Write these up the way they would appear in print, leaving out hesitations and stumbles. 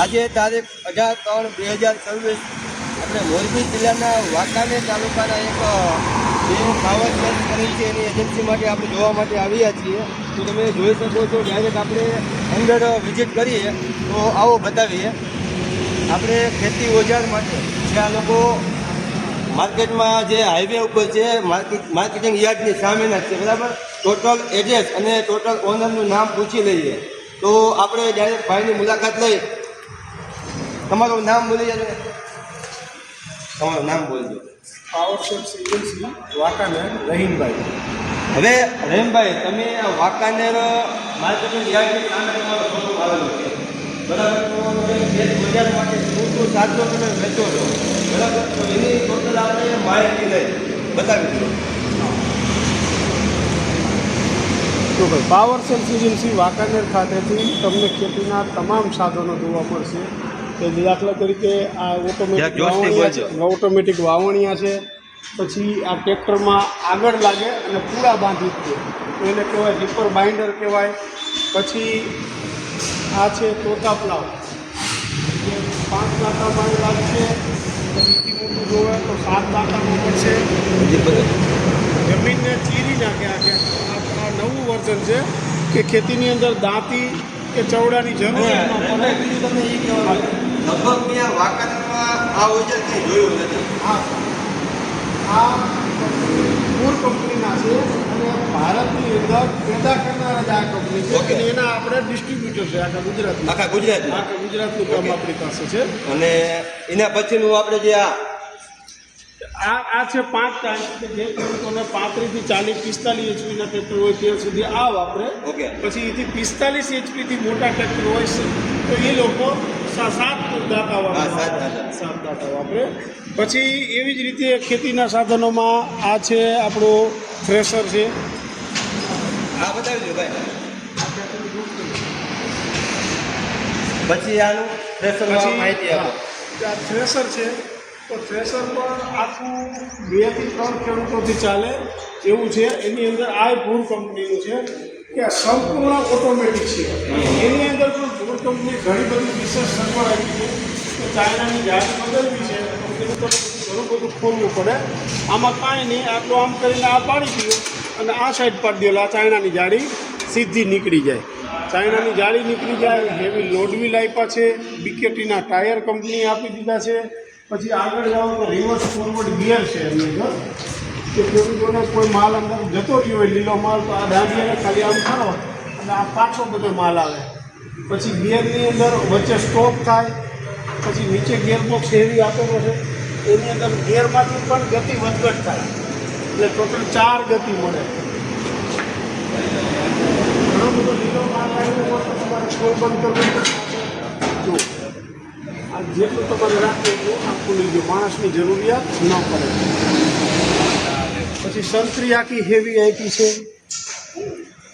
આજે તારીખ 18/3/2024 આપણે મોરબી જિલ્લાના વાંકાનેર તાલુકાના એક જે પાવર પ્લાન્ટ કરેલ છે એની એજન્સી માટે આપણે જોવા માટે આવ્યા છીએ. તો તમે જોઈ શકો છો ડાયરેક્ટ આપણે અંદર વિઝિટ કરીએ તો આવો બતાવીએ. આપણે ખેતી ઓજાર માટે જે આ લોકો માર્કેટમાં જે હાઈવે ઉપર છે માર્કેટિંગ યાર્ડની સામેના છે, બરાબર. ટોટલ એડ્રેસ અને ટોટલ ઓનરનું નામ પૂછી લઈએ. તો આપણે ડાયરેક્ટ ભાઈની મુલાકાત લઈ. તમારું નામ બોલી જાય, તમારું નામ બોલજો. Power cells agency Wankaner, રહીમભાઈ. હવે રહીમભાઈ, તમે વાંકાનેર માર્કેટિંગ યાર્ડની સામે તમારો શોરૂમ આવેલો છે, બરાબર. તો ખેત બજાર માટે શું સાધનો તમે વેચો છો, બરાબર. તો એની ટોટલ આપણે માહિતી લઈ બતાવી દો. તો ભાઈ, પાવર સેલ્સ એજન્સી વાંકાનેર ખાતેથી તમને ખેતીના તમામ સાધનો જોવા મળશે. કે દાખલા તરીકે આ ઓટોમેટિક વાવણિયા છે, પછી આ ટ્રેક્ટરમાં આગળ લાગે અને પૂરા બાંધી દે તો એને કહેવાય રિપર બાઇન્ડર કહેવાય. પછી આ છે તોતા પ્લાવ, જે 5 દાંતામાં લાગશે. પછી મોટું જોવે તો 7 દાંતામાં પડશે. જમીનને ચીરી નાખે. આ નવું વર્ઝન છે કે ખેતીની અંદર દાંતી કે ચવડાની જરૂર ન પડે. તમને એ કહેવા લગભગ ત્યાં વાંકાનેરમાં આ ઓજાર કંઈ જોયું નથી. આ પૂર કંપનીના છે અને ભારતની અંદર પેદા કરનારા જ આ કંપની છે. અને એના આપણે ડિસ્ટ્રીબ્યુટર છે આખા ગુજરાતમાં. આખા ગુજરાતમાં કામ આપણી પાસે છે. અને એના પછીનું આપણે જે આ છે 5 ટાઈમ કે જે ખેડૂતોને 35 થી 40 45 એચપીના ટ્રેક્ટર હોય ત્યાં સુધી આ વાપરે. પછી એથી 45 એચપીથી મોટા ટ્રેક્ટર હોય છે તો એ લોકો 7 દાંતા વાપરે. પછી એવી જ રીતે ખેતીના સાધનોમાં આ છે આપણું થ્રેશર છે. આ બતાવી દો ભાઈ. પછી આનું થ્રેશર માહિતી આપો. આ થ્રેશર છે તો થ્રેશર પણ આખું 2 થી 3 ખેડૂતોથી ચાલે એવું છે. એની અંદર આ ભૂર કંપનીનું છે કે સંપૂર્ણ ઓટોમેટિક છે. એની અંદર પણ ભૂર કંપની ઘણી બધી વિશેષ સગવડ આપી છે કે ચાઇનાની જાળી બદલવી છે તો ખેડૂતોને ઘણું બધું ખોલવું પડે. આમાં કાંઈ નહીં, આટલું આમ કરીને આ પાડી દો અને આ સાઈડ પાડી દો, આ ચાઇનાની જાળી સીધી નીકળી જાય. ચાઇનાની જાળી નીકળી જાય. હેવી લોડવીલ આપ્યા છે. બીકેટીના ટાયર કંપની આપી દીધા છે. પછી આગળ જાઓ તો રિવર્સ ફોરવર્ડ ગિયર છે એની અંદર કે ખેડૂતોને કોઈ માલ અંદર જતો રહ્યો હોય લીલો માલ તો આ દાંડિયાને ખાલી આમ કરો અને આ પાછો બધો માલ આવે. પછી ગિયરની અંદર વચ્ચે સ્ટોપ થાય. પછી નીચે ગિયરબોક્સ હેવી આપેલો છે. એની અંદર ગિયરમાંથી પણ ગતિ વધઘટ થાય એટલે ટોટલ 4 ગતિ મળે. ઘણો બધો લીલો માલ આવ્યો હોય તો તમારે સ્ટોપ બંધ કરવું પડશે. જો આ જેટલું તમારે રાખવું એટલું આ ખુલી ગયું, માણસની જરૂરિયાત ન પડે. પછી સંતરી આખી હેવી આપી છે.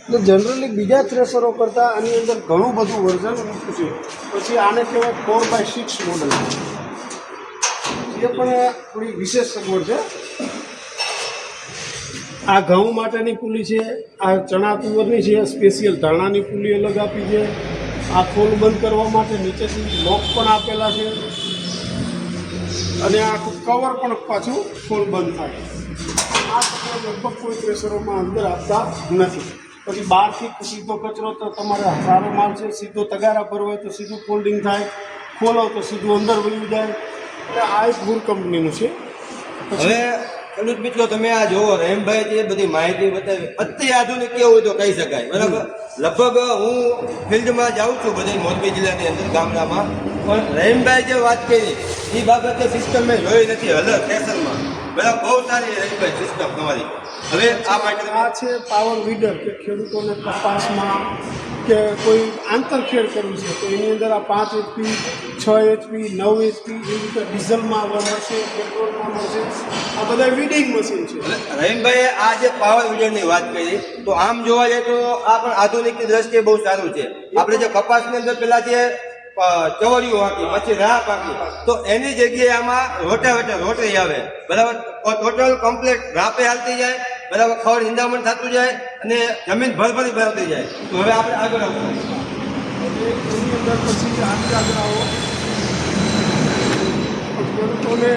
એટલે જનરલી બીજા થ્રેશરો કરતાં આની અંદર ઘણું બધું વર્ઝન ઊંચું છે. પછી આને કહેવાય 4x6 મોડલ. એ પણ થોડી વિશેષ સગવડ છે. આ ઘઉં માટેની પુલી છે. આ ચણા તુવરની છે. સ્પેશિયલ ધાણાની પુલી અલગ આપી છે. આ ખોલ બંધ કરવા માટે નીચેથી લોક પણ આપેલા છે અને આખું કવર પણ પાછું ખોલ બંધ થાય. આ કચરો લગભગ કોઈ પ્રેશરોમાં અંદર આપતા નથી. પછી બહારથી સીધો કચરો તો તમારે સારો માલ છે, સીધો તગારા પર હોય તો સીધું ફોલ્ડિંગ થાય, ખોલો તો સીધું અંદર વયું જાય. એટલે આ એક ભૂર કંપનીનું છે. હવે ખેડૂત મિત્રો, તમે આ જોવો, રહીમભાઈ જે બધી માહિતી બતાવી અતિ આધુનિક કેવું હોય તો કહી શકાય, બરાબર. લગભગ હું ફિલ્ડમાં જાઉં છું બધી મોરબી જિલ્લાની અંદર ગામડામાં, પણ રહીમભાઈ જે વાત કરી એ બાબતે સિસ્ટમ મેં જોઈ નથી હલર ફેશનમાં, બરાબર. બહુ સારી રહીમભાઈ સિસ્ટમ તમારી. હવે આ માટે આ છે પાવર વીડર કે ખેડૂતોને કપાસમાં કે કોઈ આંતરખેડ કરવી છે તો એની અંદર આ 5 HP 6 HP 9 HP એવી રીતે ડીઝલમાં મળશે, પેટ્રોલમાં મળશે. આ બધા વીડિંગ મશીન છે. રહીમભાઈએ આ જે પાવર વીડરની વાત કરી તો આમ જોવા જઈએ તો આ પણ આધુનિકની દ્રષ્ટિએ બહુ સારું છે. આપણે જે કપાસની અંદર પેલા જે ચવડિયું હાકી પછી રાહ પાકી તો એની જગ્યાએ આમાં રોટરી આવે, બરાબર. ટોટલ કમ્પ્લીટ રાપે હાલતી જાય, બરાબર. ખડ નિંદામણ થતું જાય અને જમીન ભરભરી ભરાતી જાય. તો હવે આપણે આગળ આવશું. એની અંદર પછી સામે આગળ આવો. ખેડૂતોને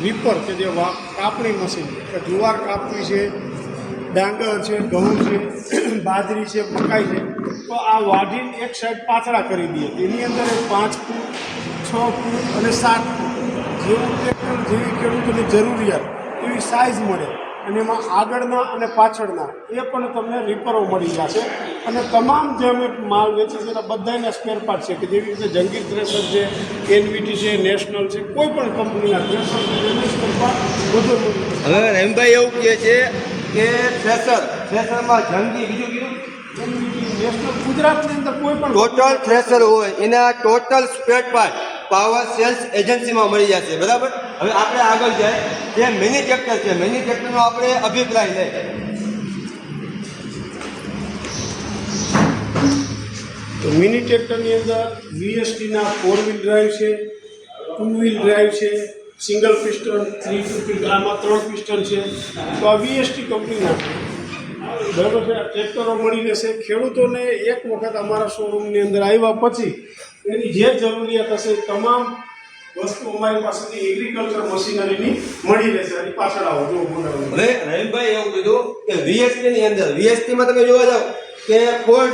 રીપર કે જે કાપણી મશીન કે જુવાર કાપવી છે, ડાંગર છે, ઘઉં છે, બાજરી છે, મકાઈ છે, તો આ વાઢીને એક સાઈડ પાથરા કરી દઈએ. એની અંદર 5 ફૂટ, 6 ફૂટ અને 7 ફૂટ જેવું ટ્રેક્ટર જેવી ખેડૂતોની જરૂરિયાત એવી સાઇઝ મળે. અને એમાં આગળના અને પાછળના એ પણ તમને રીપરો મળી જશે. અને તમામ જે અમે માલ વેચીએ છીએ એના બધાના સ્પેર પાર્ટ છે, કે જેવી રીતે જંગીર થ્રેશર છે, એનવીટી છે, નેશનલ છે, કોઈ પણ કંપનીના થ્રેશર છે એના સ્પેર પાર્ટ બધું મળી જશે. હવે રહીમભાઈ એવું કહે છે કે થ્રેશરમાં જંગી બીજું કયું એનવીટી નેશનલ ગુજરાતની અંદર કોઈ પણ ટોટલ થ્રેશર હોય એના total spare part power sales એજન્સીમાં મળી જશે. બરાબર. હવે આપણે આગળ જાય જે મિની ટ્રેક્ટર છે, મિની ટ્રેક્ટરનો આપણે અભિપ્રાય લઈએ. તો મિની ટ્રેક્ટરની અંદર VSTના 4 વ્હીલ ડ્રાઈવ છે, 2 વ્હીલ ડ્રાઈવ છે, સિંગલ પિસ્ટન, 3 પિસ્ટન, આમાં 3 પિસ્ટન છે. તો આ VST કંપનીના છે. બરાબર છે. આ ટ્રેક્ટરો મળી રહેશે ખેડૂતોને. એક વખત અમારા શોરૂમની અંદર આવ્યા પછી એની જે જરૂરિયાત હશે તમામ વસ્તુ અમારી પાસેથી એગ્રીકલ્ચર મશીનરીની મળી રહેશે. એની પાછળ આવો જો બોલાવો. હવે રહીમભાઈ એવું કીધું કે VST ની અંદર VSTમાં તમે જોવા જાવ કે 4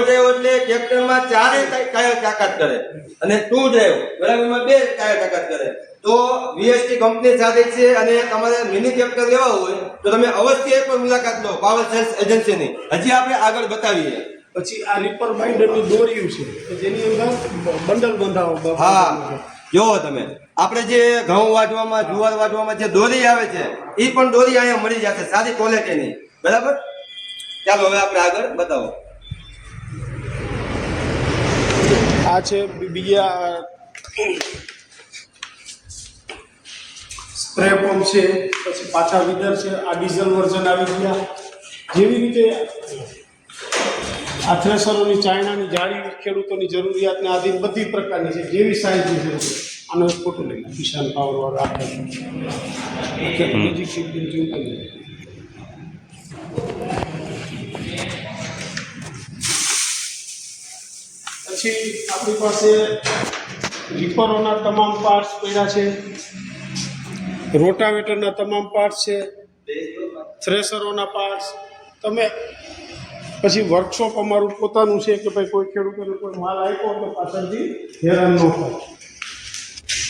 ડ્રાઈવ એટલે ટ્રેક્ટરમાં 4 ટાયર તાકાત કરે અને 2 ડ્રાઈવ બરાબર એમાં 2 ટાયર તાકાત કરે. તો VST કંપની સાથે છે. અને તમારે મિની ટ્રેક્ટર લેવા હોય તો તમે અવશ્ય એક પણ મુલાકાત લો પાવર સેલ્સ એજન્સીની. હજી આપણે આગળ બતાવીએ. પછી આ રીપર બાઇન્ડરની દોરીયું છે કે જેની અંદર બંડલ બંધાવો. હા, જોવો તમે આપણે જે ઘઉં વાટવામાં, જુવાર વાટવામાં જે દોરી આવે છે એ પણ દોરી અહીંયા મળી જશે સારી ક્વોલિટીની. બરાબર. ચાલો હવે આપણે આગળ બતાવો. આ છે બીજા સ્પ્રે પંપ છે, પછી પાછા વિડર છે. આ ડીઝલ વર્ઝન આવી ગયા. જેવી રીતે આ થ્રેશરોની ચાઇનાની જાળી ખેડૂતોની જરૂરિયાતને આધીન બધી પ્રકારની છે. જેવી સાઇઝની જરૂર. આનો એક ફોટો લઈ લો. કિસાન પાવર વાળો આપે છે. પછી આપણી પાસે રીપરોના તમામ પાર્ટ્સ પડ્યા છે, રોટાવેટરના તમામ પાર્ટ્સ છે, થ્રેશરોના પાર્ટ્સ. તમે પછી વર્કશોપ અમારું પોતાનું છે કે ભાઈ કોઈ ખેડૂતોને કોઈ માલ આપ્યો તો પાછળથી હેરાન ન થાય.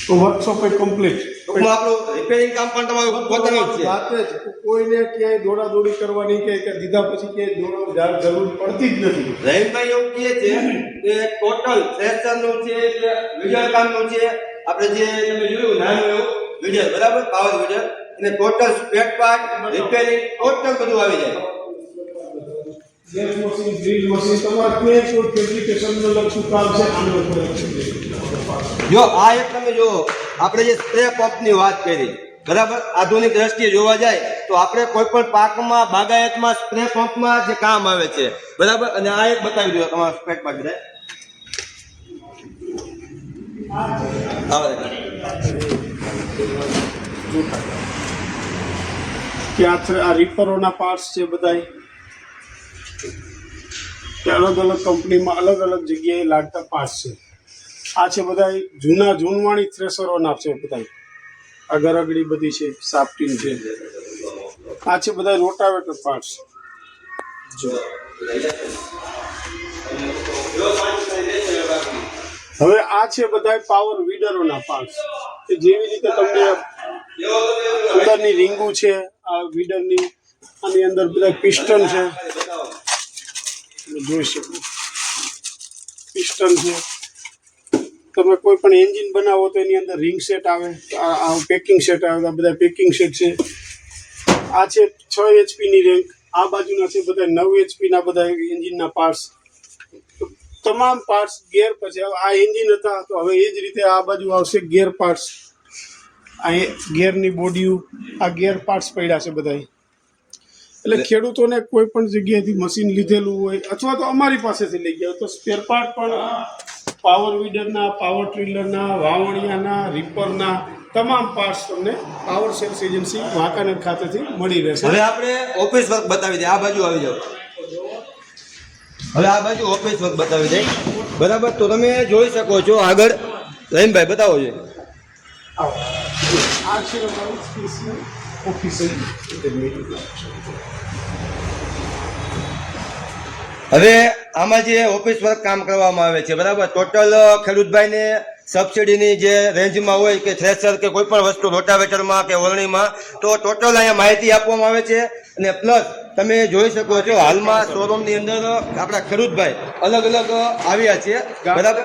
તો વર્કશોપ એ કમ્પ્લીટ. આપણું રિપેરિંગ કામ પણ તમારું પોતાનું જ છે. જાતે જ. કોઈને ક્યાંય દોડાદોડી કરવાની કે દીધા પછી ક્યાંય દોડવાની જરૂર પડતી જ નથી. રહીમભાઈ એવું કહે છે કે ટોટલ થ્રેશરનું છે કે વિડર કામનું છે. આપણે જે તમે જોયું નાનું એવું વિડર, બરાબર, પાવર વિડર, અને total spare part, repairing total બધું આવી જાય. ગેસ મશીન, ડ્રીલ મશીન, તમારે કોઈ ફેબ્રિકેશનનું લક્ષું કામ છે આનું જો આ એક તમે જો આપણે જે સ્પ્રે પંપની વાત કરી, બરાબર, આધુનિક દ્રષ્ટિએ જોવા જાય તો આપણે કોઈ પણ પાકમાં, બાગાયતમાં સ્પ્રે પંપમાં જે કામ આવે છે. બરાબર. અને આ એક બતાવી દો તમારો સ્પ્રે પંપ બધા કે આ રીપરોના પાર્ટ્સ છે બધાય કે અલગ અલગ કંપનીમાં અલગ અલગ જગ્યાએ લાગતા પાર્ટ્સ છે. આ છે બધા જૂનવાણી થ્રેશરોના છે બધા. આ ગરગડી બધી છે, સાપટીન છે. આ છે બધા રોટાવેટર પાર્ટ્સ. હવે આ છે બધા પાવર વીડરોના પાર્ટ્સ કે જેવી રીતે તમને અંદરની રીંગુ છે આ વીડરની, આની અંદર બધા પિસ્ટન છે, જોઈ શકો પિસ્ટન છે. તમે કોઈ પણ એન્જિન બનાવો તો એની અંદર રિંગ સેટ આવે, આ પેકિંગ સેટ આવે, આ બધા પેકિંગ સેટ છે. આ છે 6 HP રેન્ક. આ બાજુના છે બધા 9 HP બધા એન્જિનના પાર્ટ્સ. તમામ પાર્ટ્સ ગેર પછી આ એન્જિન હતા તો હવે એ જ રીતે આ બાજુ આવશે ગેર પાર્ટ્સ. આ ગેરની બોડીઓ, આ ગેર પાર્ટ્સ પડ્યા છે બધા. એટલે ખેડૂતોને કોઈ પણ જગ્યાએથી મશીન લીધેલું હોય અથવા તો અમારી પાસેથી લઈ ગયા તો સ્પેર પાર્ટ પણ પાવર વીડરના, પાવર ટ્રિલરના, વાવણિયાના, રીપરના તમામ પાર્ટ્સ તમને પાવર સેલ્સ એજન્સી વાંકાનેર ખાતેથી મળી રહેશે. હવે આપણે ઓફિસ વર્ક બતાવી દઈએ. આ બાજુ આવી જાઓ. હવે આ બાજુ ઓફિસ વર્ક બતાવી દે, બરાબર. તો તમે જોઈ શકો છો આગળ. રહીમભાઈ બતાવો છે. આવો. આ છે અમારું સ્પેશિયલ ઓફિસ. હવે આમાં જે ઓફિસ વર્ક કામ કરવામાં આવે છે, બરાબર. ટોટલ ખેડૂતભાઈને સબસિડીની જે રેન્જમાં હોય કે થ્રેશર કે કોઈ પણ વસ્તુ રોટાવેટરમાં કે વરણીમાં, તો ટોટલ અહીંયા માહિતી આપવામાં આવે છે. અને પ્લસ તમે જોઈ શકો છો હાલમાં શોરૂમની અંદર આપણા ખેડૂતભાઈ અલગ અલગ આવ્યા છે, બરાબર.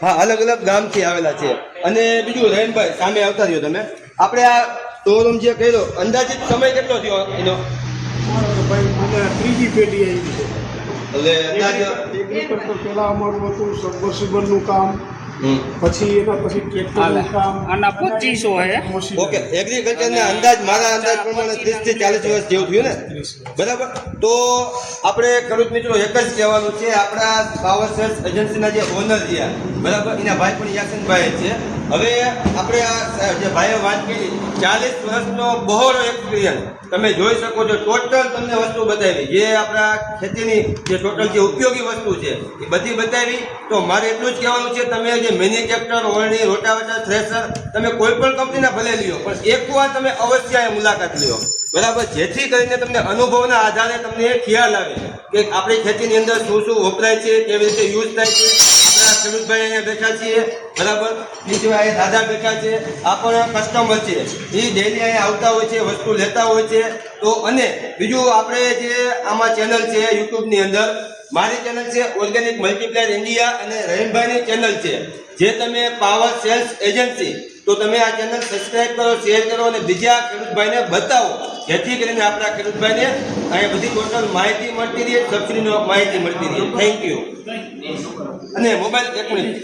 હા, અલગ અલગ ગામથી આવેલા છે. અને બીજું રહીમભાઈ સામે આવતા રહ્યો તમે. આપણે આ શોરૂમ જે કર્યો અંદાજિત સમય કેટલો થયો એનો? ભાઈ મને ત્રીજી પેઢી આવી છે. એટલે અંદાજ એગ્રીકલ્ચર પહેલા અમારું હતું સબમર્સિબલનું કામ, પછી એના પછી ટ્રેક્ટરનું કામ. આના 2500 હે. ઓકે, એગ્રીકલ્ચરના અંદાજ મારા અંદાજ પ્રમાણે 30 થી 40 વર્ષ જેવું થયું ને, બરાબર. તો આપણે ખેડૂત મિત્રો એક જ કહેવાનું છે, આપણા પાવર સેલ્સ એજન્સીના જે ઓનર છે, બરાબર, એના ભાઈ પણ યાસીનભાઈ છે. હવે આપણે આ જે ભાઈએ વાત કરી 40 વર્ષનો બહોળો એક્સપિરિયન્સ તમે જોઈ શકો છો. ટોટલ તમને વસ્તુ બતાવી, જે આપણા ખેતીની જે ટોટલ જે ઉપયોગી વસ્તુ છે એ બધી બતાવી. તો મારે એટલું જ કહેવાનું છે, તમે જે મિની ટ્રેક્ટર, ઓરણી, રોટાવેટર, થ્રેશર તમે કોઈ પણ કંપનીના ભલે લ્યો, પણ એકવાર તમે અવશ્ય આ મુલાકાત લ્યો, બરાબર. જેથી કરીને તમને અનુભવના આધારે તમને ખ્યાલ આવે કે આપણી ખેતીની અંદર શું શું વપરાય છે, કેવી રીતે યુઝ થાય છે. આપણા ખેડૂતભાઈ અહીંયા બેઠા છીએ, બરાબર. બીજું અહીંયા દાદા બેઠા છે, આ પણ કસ્ટમર છે, એ ડેલી અહીંયા આવતા હોય છે, વસ્તુ લેતા હોય છે. તો અને બીજું આપણે જે આમાં ચેનલ છે યુટ્યુબની અંદર, મારી ચેનલ છે ઓર્ગેનિક મલ્ટીપ્લાયર ઇન્ડિયા, અને રહીમભાઈની ચેનલ છે જે તમે પાવર સેલ્સ એજન્સી. તો તમે આ ચેનલ સબસ્ક્રાઇબ કરો, શેર કરો અને બીજા ખેડૂતભાઈને બતાવો, જેથી કરીને આપણા ખેડૂતભાઈને અહીંયા બધી ટોટલ માહિતી મળતી રહે, સબસિડીની માહિતી મળતી રહે. Thank you. અને મોબાઈલ 1 મિનિટ.